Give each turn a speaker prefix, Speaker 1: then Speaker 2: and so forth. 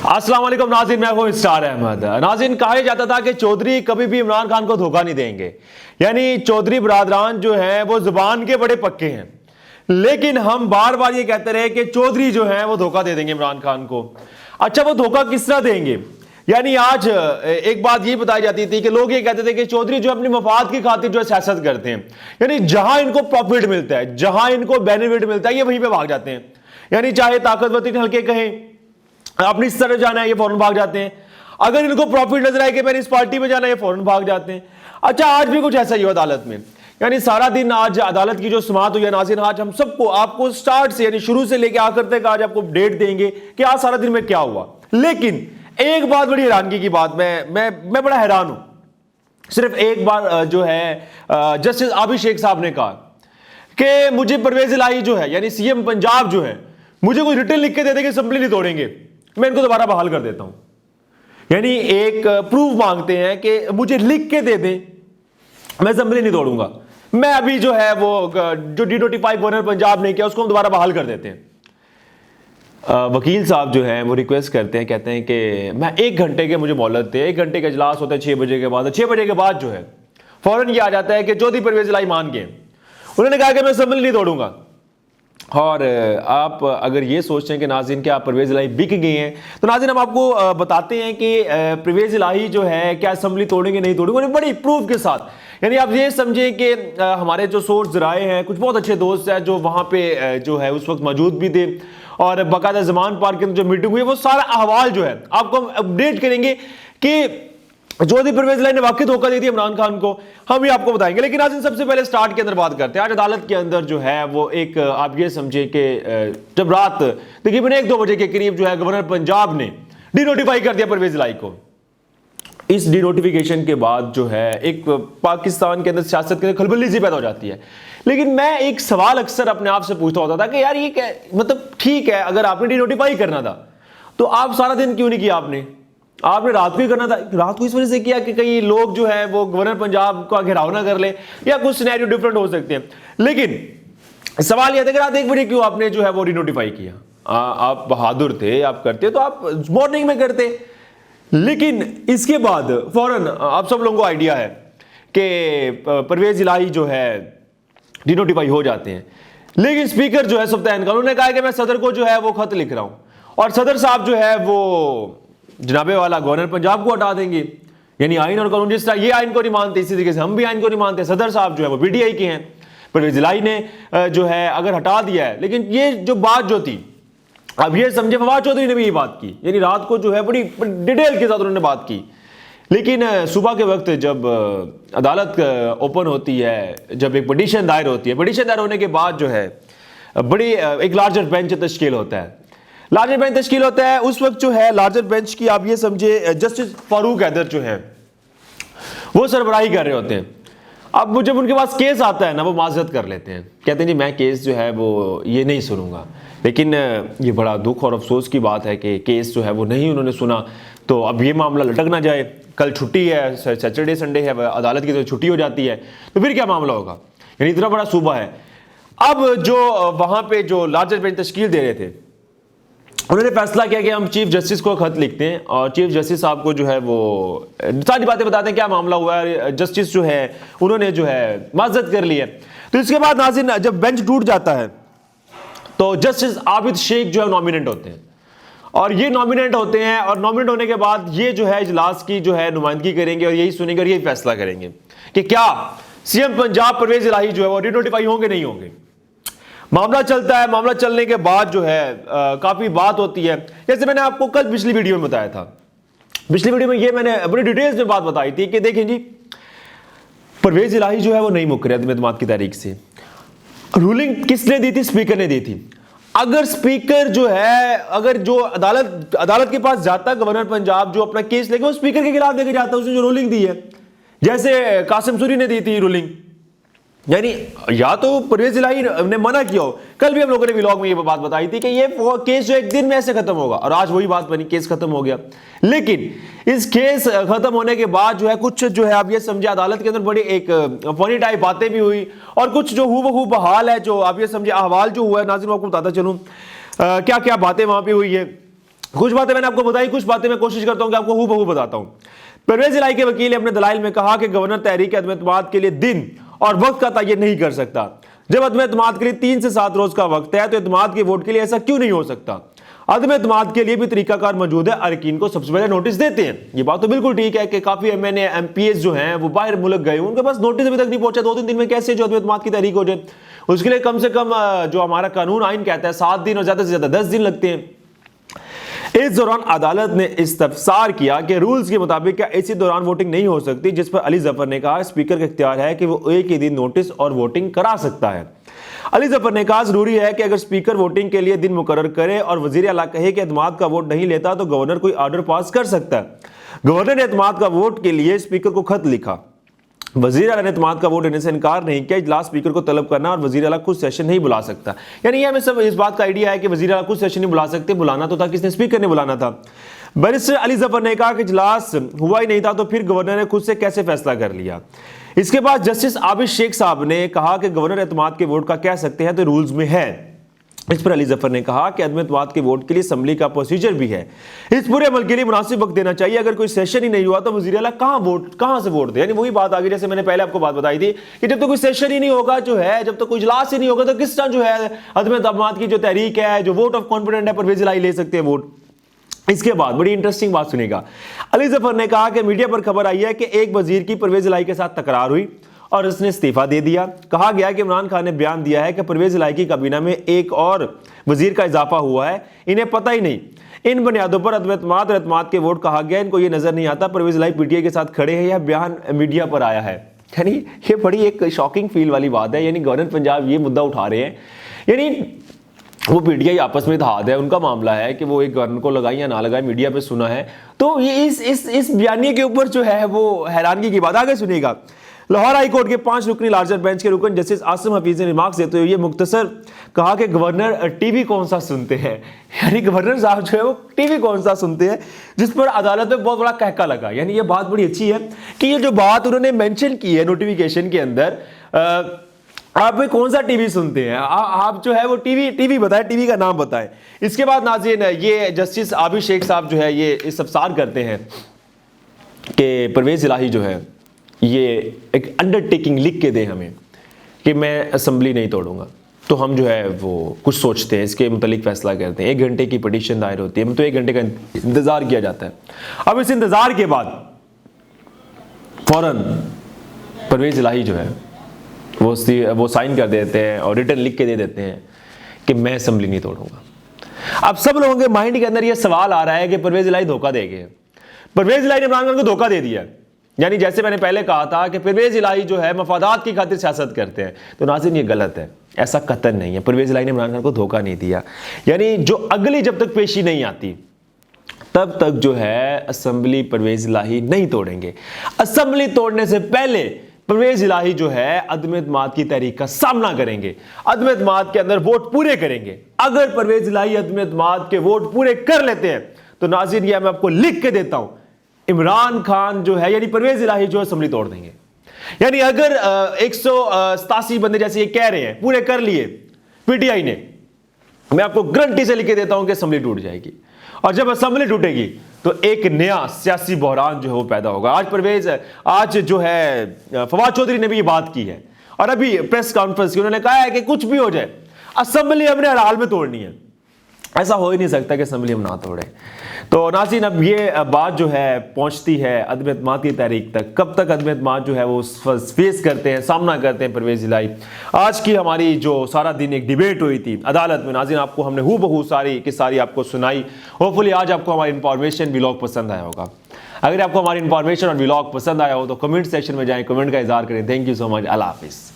Speaker 1: अस्सलाम वालेकुम नाज़रीन, मैं हूं स्टार अहमद। नाज़रीन, कहा जाता था कि चौधरी कभी भी इमरान खान को धोखा नहीं देंगे, यानी चौधरी बरादरान जो हैं वो जुबान के बड़े पक्के हैं। लेकिन हम बार बार ये कहते रहे कि चौधरी जो हैं वो धोखा दे देंगे इमरान खान को। अच्छा, वो धोखा किस तरह देंगे? यानी आज एक बात ये बताई जाती थी कि लोग ये कहते थे कि चौधरी जो अपनी मफाद की खातिर जो सियासत करते हैं, यानी जहां इनको प्रॉफिट मिलता है, जहां इनको बेनिफिट मिलता है, ये वहीं पे भाग जाते हैं। यानी चाहे ताकतवर 3 हल्के कहें, अपनी इस तरह जाना है, ये फौरन भाग जाते हैं। अगर इनको प्रॉफिट नजर आए कि मैंने इस पार्टी में जाना है, ये फौरन भाग जाते हैं। अच्छा, आज भी कुछ ऐसा ही हो अदालत में, यानी सारा दिन आज अदालत की जो समाअत हुई है नाज़रीन, आज हम सबको आपको स्टार्ट से यानी शुरू से लेकर आखिर तक आज आपको अपडेट देंगे कि आज सारा दिन में क्या हुआ। लेकिन एक बात बड़ी हैरानगी की बात, मैं बड़ा हैरान हूं। सिर्फ एक बार जो है जस्टिस आबिद शेख साहब ने कहा कि मुझे परवेज इलाही जो है यानी सीएम पंजाब जो है, मुझे कोई रिटर्न लिख के दे देंगे, असेंबली नहीं तोड़ेंगे, मैं इनको दोबारा बहाल कर देता हूं। यानी एक प्रूफ मांगते हैं कि मुझे लिख के दे दें, मैं असेंबली नहीं तोड़ूंगा। मैं अभी जो है वो जो डिनोटिफाई गवर्नर पंजाब ने किया उसको हम दोबारा बहाल कर देते हैं। वकील साहब जो है वो रिक्वेस्ट करते हैं, कहते हैं कि मैं 1 घंटे के मुझे मोहलत दे। 1 घंटे का इजलास होता है 6 बजे के बाद। 6 बजे के बाद जो है फौरन ये आ जाता है कि चौधरी परवेज इलाही मान गए। उन्होंने कहा कि मैं असेंबली नहीं तोड़ूंगा। और आप अगर ये सोचते हैं कि नाज़रीन क्या परवेज इलाही बिक गए हैं, तो नाज़रीन हम आपको बताते हैं कि परवेज इलाही जो है क्या असेंबली तोड़ेंगे नहीं तोड़ेंगे, बड़ी प्रूफ के साथ। यानी आप ये समझें कि हमारे जो सोर्स जराए हैं, कुछ बहुत अच्छे दोस्त हैं जो वहाँ पे जो है उस वक्त मौजूद भी थे, और बाकायदा ज़मान पार्क के अंदर जो मीटिंग हुई है वो सारा अहवाल जो है आपको हम अपडेट करेंगे कि चौधरी परवेज इलाही ने वाकई धोखा दे दिया इमरान खान को, हम ये आपको बताएंगे। लेकिन आज सबसे पहले स्टार्ट के अंदर बात करते हैं। आज अदालत के अंदर जो है वो एक आप ये समझे कि जब रात तकरीबन 1-2 बजे के करीब जो है गवर्नर पंजाब ने डिनोटिफाई कर दिया परवेज इलाही को। इस डिनोटिफिकेशन के बाद जो है एक पाकिस्तान के अंदर सियासत के अंदर खलबली सी पैदा हो जाती है। लेकिन मैं एक सवाल अक्सर अपने आप से पूछता होता था कि यार ये क्या, मतलब ठीक है अगर आपने डिनोटिफाई करना था तो आप सारा दिन क्यों नहीं किया? आपने रात को ही करना था। रात को इस वजह से किया कि कई लोग जो है वो गवर्नर पंजाब का घेराव ना कर ले, या कुछ सिनेरियो डिफरेंट हो सकते हैं। लेकिन सवाल यह था कि रात 1 बजे क्यों आपने जो है वो डिनोटिफाई किया? आप बहादुर थे, आप करते तो आप मॉर्निंग में करते। लेकिन इसके बाद फौरन आप सब लोगों को आइडिया है कि परवेज इलाही जो है डिनोटिफाई हो जाते हैं। लेकिन स्पीकर जो है सुल्तान खान, उन्होंने कहा कि मैं सदर को जो है वो खत लिख रहा हूं, और सदर साहब जो है वो जनाबे वाला गवर्नर पंजाब को हटा देंगे। यानी आइन और कानून, जिस तरह ये आइन को नहीं मानते इसी तरीके से हम भी आइन को नहीं मानते। सदर साहब जो है वो पीटीआई के हैं, परवेज इलाही ने जो है अगर हटा दिया है। लेकिन ये जो बात जो थी, अब ये समझे फवाद चौधरी ने भी ये बात की, यानी रात को जो है बड़ी डिटेल के साथ उन्होंने बात की। लेकिन सुबह के वक्त जब अदालत ओपन होती है, जब एक पिटीशन दायर होती है, पिटीशन दायर होने के बाद जो है बड़ी एक लार्जर बेंच तश्कील होता है। लार्जर बेंच तश्कील होता है उस वक्त जो है लार्जर बेंच की आप ये समझे जस्टिस फारूक हैदर जो है वो सरबराही कर रहे होते हैं। अब जब उनके पास केस आता है ना, वो माजरत कर लेते हैं, कहते हैं जी मैं केस जो है वो ये नहीं सुनूंगा। लेकिन ये बड़ा दुख और अफसोस की बात है कि केस जो है वो नहीं उन्होंने सुना। तो अब ये मामला लटक ना जाए, कल छुट्टी है, सैटरडे संडे है, अदालत की तो छुट्टी हो जाती है, तो फिर क्या मामला होगा? यानी इतना बड़ा सूबा है। अब जो वहां पे जो लार्जर बेंच तश्कील दे रहे थे, उन्होंने फैसला किया कि हम चीफ जस्टिस को खत लिखते हैं और चीफ जस्टिस साहब को जो है वो सारी बातें बताते हैं क्या मामला हुआ है। जस्टिस जो है उन्होंने जो है माजरत कर ली है। तो इसके बाद नाज़रीन जब बेंच टूट जाता है तो जस्टिस आबिद शेख जो है नॉमिनेट होते हैं, और ये नॉमिनेट होते हैं, और नॉमिनेट होने के बाद ये जो है इजलास की जो है नुमाइंदगी करेंगे और यही सुनेंगे और यही फैसला करेंगे कि क्या सीएम पंजाब परवेज इलाही जो है वो डिनोटिफाई होंगे नहीं होंगे। मामला चलता है। मामला चलने के बाद जो है काफी बात होती है। जैसे मैंने आपको कल पिछली वीडियो में बताया था, पिछली वीडियो में ये मैंने बड़ी डिटेल्स में बात बताई थी कि देखें जी परवेज इलाही जो है वो नहीं मुकर रहे एतमाद की तारीख से। रूलिंग किसने दी थी? स्पीकर ने दी थी। अगर स्पीकर जो है, अगर जो अदालत के पास जाता गवर्नर पंजाब जो अपना केस लेके, वो स्पीकर के खिलाफ लेके जाता, उसने जो रूलिंग दी है, जैसे कासिम सूरी ने दी थी रूलिंग, यानी या तो परवेज इलाही ने मना किया हो। कल भी हम लोगों ने व्लॉग में ये बात बताई थी कि ये केस जो एक दिन में ऐसे खत्म होगा, और आज वही बात बनी, केस खत्म हो गया। लेकिन इस केस खत्म होने के बाद जो है कुछ जो है आप ये समझे अदालत के अंदर बड़ी एक फनी टाइप बातें भी हुई, और कुछ जो हूबहू बहाल है, जो आप ये समझे अहवाल जो हुआ है, नाज़रीन आपको बताता चलूं क्या क्या बातें वहां पे हुई है। कुछ बातें मैंने आपको बताई, कुछ बातें मैं कोशिश करता हूं कि आपको हूबहू बताता हूं। परवेज इलाही के वकील ने अपने दलाइल में कहा कि गवर्नर तहरीक अदम एतमाद के लिए दिन और वक्त का तयन नहीं कर सकता। जब अदम एतमाद के लिए 3 से 7 रोज का वक्त है तो एतमाद के वोट के लिए ऐसा क्यों नहीं हो सकता? अदम एतमाद के लिए भी तरीकाकार मौजूद है, अरकीन को सबसे पहले नोटिस देते हैं। ये बात तो बिल्कुल ठीक है कि काफी एमएनए एमपीएस जो हैं वो बाहर मुल्क गए, उनके पास नोटिस अभी तक नहीं पहुंचा। 2-3 दिन में कैसे जो अदम एतमाद की तहरीक हो जाए? उसके लिए कम से कम जो हमारा कानून आइन कहता है 7 दिन और ज्यादा से ज्यादा 10 दिन लगते हैं। इस दौरान अदालत ने इस्तफसार किया कि रूल्स के मुताबिक क्या इसी दौरान वोटिंग नहीं हो सकती, जिस पर अली जफर ने कहा स्पीकर का इख्तियार है कि वो एक ही दिन नोटिस और वोटिंग करा सकता है। अली जफर ने कहा जरूरी है कि अगर स्पीकर वोटिंग के लिए दिन मुकर्रर करे और वजीर आला कहे कि एतमाद का वोट नहीं लेता तो गवर्नर कोई ऑर्डर पास कर सकता है। गवर्नर ने एतमाद का वोट के लिए स्पीकर को खत लिखा। वजीर आला ने एतमाद का वोट देने से इनकार नहीं किया। इजलास स्पीकर को तलब करना और वजीर आला खुद सेशन नहीं बुला सकता। यानी ये हमें सब इस बात का आइडिया है कि वजीर आला खुद सेशन नहीं बुला सकते, बुलाना तो था किसने? स्पीकर ने बुलाना था। बैरिस्टर अली जफर ने कहा कि इजलास हुआ ही नहीं था तो फिर गवर्नर ने खुद से कैसे फैसला कर लिया। इसके बाद जस्टिस आबिद शेख साहब ने कहा कि गवर्नर एतमाद के वोट का कह सकते हैं तो रूल्स में है। इस पर अली जफर ने कहा कि अदम एतमाद के वोट के लिए असम्बली का प्रोसीजर भी है, इस पूरे अमल के लिए मुनासिब वक्त देना चाहिए। अगर कोई सेशन ही नहीं हुआ तो वज़ीर आला कहां से वोट दे? यानी वही बात आ गई जैसे मैंने पहले आपको बात बताई थी कि जब तक कोई सेशन ही नहीं होगा जो है, जब तक कोई इजलास ही नहीं होगा तो किस तरह जो है अदम एतमाद की जो तहरीक है, जो वोट ऑफ कॉन्फिडेंस है, परवेज इलाही ले सकते हैं वोट। इसके बाद बड़ी इंटरेस्टिंग बात सुनेगा। अली जफर ने कहा कि मीडिया पर खबर आई है कि एक वजीर की परवेज इलाही के साथ तकरार हुई और उसने इस्तीफा दे दिया। कहा गया कि इमरान खान ने बयान दिया है कि परवेज इलाही की काबीना में एक और वजीर का इजाफा हुआ है, इन्हें पता ही नहीं। इन बुनियादों पर अदम एतमाद और एतमाद के वोट कहा गया, इनको ये नजर नहीं आता परवेज इलाही पीटीआई के साथ खड़े हैं। यह बयान मीडिया पर आया है। यानी ये बड़ी एक शॉकिंग फील वाली बात है। यानी गवर्नर पंजाब ये मुद्दा उठा रहे हैं, यानी वो पीटीआई आपस में इत्तेहाद है, उनका मामला है कि वो एक गवर्नर को लगाए या ना लगाए, मीडिया पे सुना है। तो ये इस बयानिए के ऊपर जो है वो हैरानगी की बात। आगे सुनिएगा। लाहौर हाई कोर्ट के 5 रुकनी लार्जर बेंच के रुकन जस्टिस आसिम हफीज ने रिमार्क्स देते हुए ये मुख्तसर कहा कि गवर्नर टीवी कौन सा सुनते हैं। यानी गवर्नर साहब जो है वो टीवी कौन सा सुनते हैं, जिस पर अदालत में बहुत बड़ा कहका लगा। यानी ये बात बड़ी अच्छी है कि ये जो बात उन्होंने मेंशन की है नोटिफिकेशन के अंदर, आप भी कौन सा टीवी सुनते हैं, आप जो है वो टीवी बताएं, टीवी का नाम बताएं। इसके बाद नाज़रीन ये जस्टिस आबिद शेख साहब जो है ये इस्तफसार करते हैं कि परवेज इलाही जो है ये एक अंडरटेकिंग लिख के दे हमें कि मैं असेंबली नहीं तोड़ूंगा। तो हम जो है वो कुछ सोचते हैं, इसके मुतालिक फैसला करते हैं। 1 घंटे की पिटीशन दायर होती है, तो 1 घंटे का इंतजार किया जाता है। अब इस इंतजार के बाद फौरन परवेज इलाही जो है वो साइन कर देते हैं और रिटर्न लिख के दे देते हैं कि मैं असेंबली नहीं तोड़ूंगा। अब सब लोगों के माइंड के अंदर ये सवाल आ रहा है कि परवेज इलाही धोखा देंगे। परवेज इलाही ने इमरान खान को धोखा दे दिया। यानी जैसे मैंने पहले कहा था कि परवेज इलाही जो है मफादात की खातिर सियासत करते हैं, तो नाज़रीन ये गलत है, ऐसा कतई नहीं है। परवेज इलाही ने इमरान खान को धोखा नहीं दिया। यानी जो अगली जब तक पेशी नहीं आती तब तक जो है असेंबली परवेज इलाही नहीं तोड़ेंगे। असेंबली तोड़ने से पहले परवेज इलाही जो है अदम एतमाद की तहरीक का सामना करेंगे, अदम एतमाद के अंदर वोट पूरे करेंगे। अगर परवेज इलाही अदम एतमाद के वोट पूरे कर लेते हैं तो नाज़रीन ये मैं आपको लिख के देता हूं, इमरान खान जो है यानी परवेज इलाही जो है असेंबली तोड़ देंगे। यानी अगर 187 बंदे जैसे ये कह रहे हैं पूरे कर लिए पीटीआई ने, मैं आपको गारंटी से लिख के देता हूं कि असेंबली टूट जाएगी। और जब असेंबली टूटेगी तो एक नया सियासी बहरान जो है वो पैदा होगा। आज जो है फवाद चौधरी ने भी ये बात की है और अभी प्रेस कॉन्फ्रेंस की उन्होंने कहा है कि कुछ भी हो जाए असेंबली हमने हर हाल में तोड़नी है। ऐसा हो ही नहीं सकता कि असेंबली हम ना तोड़े। तो नाज़रीन अब ये बात जो है पहुंचती है अदम एतमाद की तारीख तक। कब तक अदम एतमाद जो है वो फेस करते हैं, सामना करते हैं परवेज इलाही। आज की हमारी जो सारा दिन एक डिबेट हुई थी अदालत में, नाज़रीन आपको हमने हूबहू सारी की सारी आपको सुनाई। होपफुली आज आपको हमारी इंफॉर्मेशन व्लॉग पसंद आया होगा। अगर आपको हमारी इंफॉर्मेशन और व्लॉग पसंद आया हो तो कमेंट सेक्शन में जाएं, कमेंट का इज़हार करें। Thank you so much. Allah हाफिज़।